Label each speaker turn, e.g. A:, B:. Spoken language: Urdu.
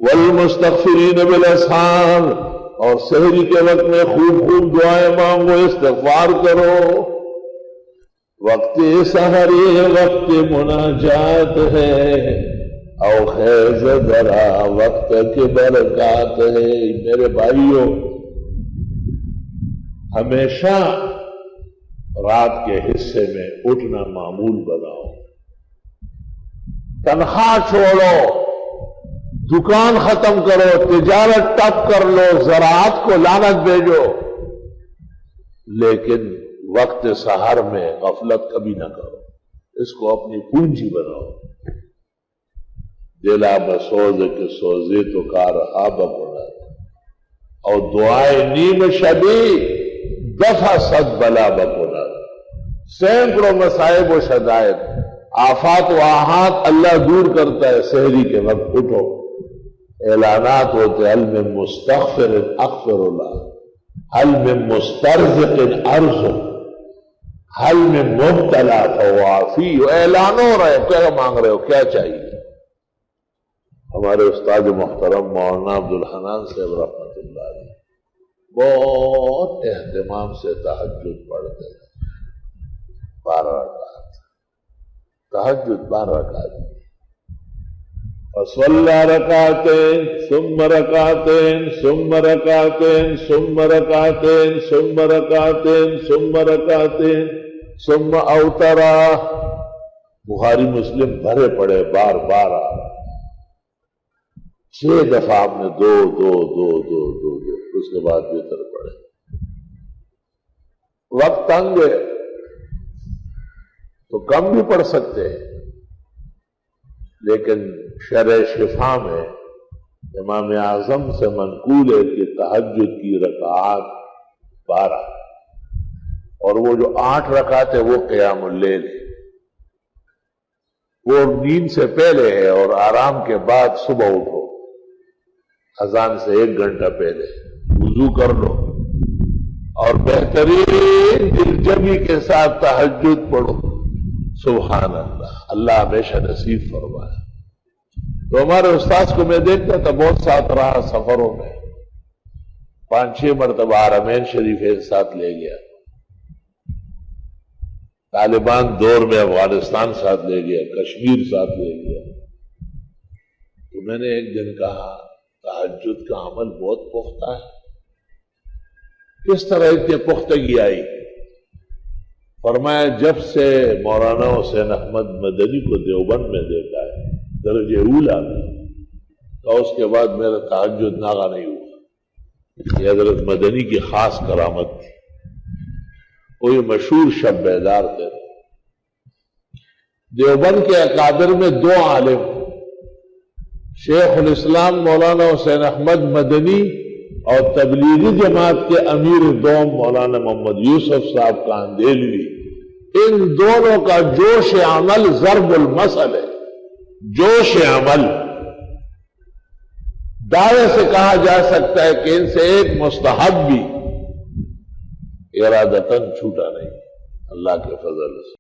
A: والمستغفرین بالاسحار، اور سحری کے وقت میں خوب خوب دعائیں مانگو، استغفار کرو۔ وقت سحر وقت مناجات ہے، او خیز درا وقت کی برکات ہے۔ میرے بھائیوں، ہمیشہ رات کے حصے میں اٹھنا معمول بناؤ، تنخواہ چھوڑو، دکان ختم کرو، تجارت ٹپ کر لو، زراعت کو لعنت بھیجو، لیکن وقت سحر میں غفلت کبھی نہ کرو، اس کو اپنی پونجی بناؤ۔ دلا بسوز کے سوزے تو کار آب بنا، اور دعائے نیم شبی دفع صد بلا بکنا۔ سینکڑوں مصائب و شدائد، آفات و آحات اللہ دور کرتا ہے۔ سحری کے وقت اٹھو، اعلانات ہوتے، حل من مستغفر اغفر اللہ، حل من مسترزق ارزق، حل من مبتلا فوافی۔ اعلان ہو رہے، کیا مانگ رہے ہو، کیا چاہیے؟ ہمارے استاد محترم مولانا عبدالحنان صاحب رحمۃ اللہ علیہ بہت اہتمام سے تہجد پڑھتے ہیں، 12 رکعت تہجد، 12 رکعت۔ فصلى ركعتين ثم ركعتين ثم ركعتين ثم ركعتين ثم ركعتين ثم ركعتين ثم اوتر۔ بخاری مسلم بھرے پڑے، بار بار آ رہا، 6 دفعہ آپ نے دو دو دو دو دو دو، اس کے بعد وتر پڑے۔ وقت تنگ ہے تو کم بھی پڑھ سکتے ہیں، لیکن شرح شفا میں امام اعظم سے منقول ہے کہ تہجد کی رکعات 12، اور وہ جو 8 رکعت ہے وہ قیام اللیل ہے، وہ نیند سے پہلے ہے، اور آرام کے بعد صبح اٹھو، اذان سے 1 گھنٹہ پہلے وضو کر لو، اور بہترین دلجمی کے ساتھ تہجد پڑھو۔ سبحان اللہ، اللہ ہمیشہ نصیب فرمائے۔ تو ہمارے استاذ کو میں دیکھتا تھا، بہت ساتھ رہا سفروں میں، 5-6 مرتبہ حرمین شریف ایک ساتھ لے گیا، طالبان دور میں افغانستان ساتھ لے گیا، کشمیر ساتھ لے گیا۔ تو میں نے ایک دن کہا، تہجد کا عمل بہت پختہ ہے، کس طرح اتنی پختگی آئی؟ فرمایا جب سے مولانا حسین احمد مدنی کو دیوبند میں دیکھا ہے درجہ اولا میں، تو اس کے بعد میرا تہجد ناغہ نہیں ہوا۔ یہ حضرت مدنی کی خاص کرامت تھی، کوئی مشہور شب بیدار تھے۔ دیوبند کے اکابر میں 2 عالم، شیخ الاسلام مولانا حسین احمد مدنی اور تبلیغی جماعت کے امیر دوم مولانا محمد یوسف صاحب کاندھیلوی، ان دونوں کا جوش عمل ضرب المثل ہے۔ جوش عمل، دعوے سے کہا جا سکتا ہے کہ ان سے ایک مستحب بھی ارادتاً چھوٹا نہیں، اللہ کے فضل سے۔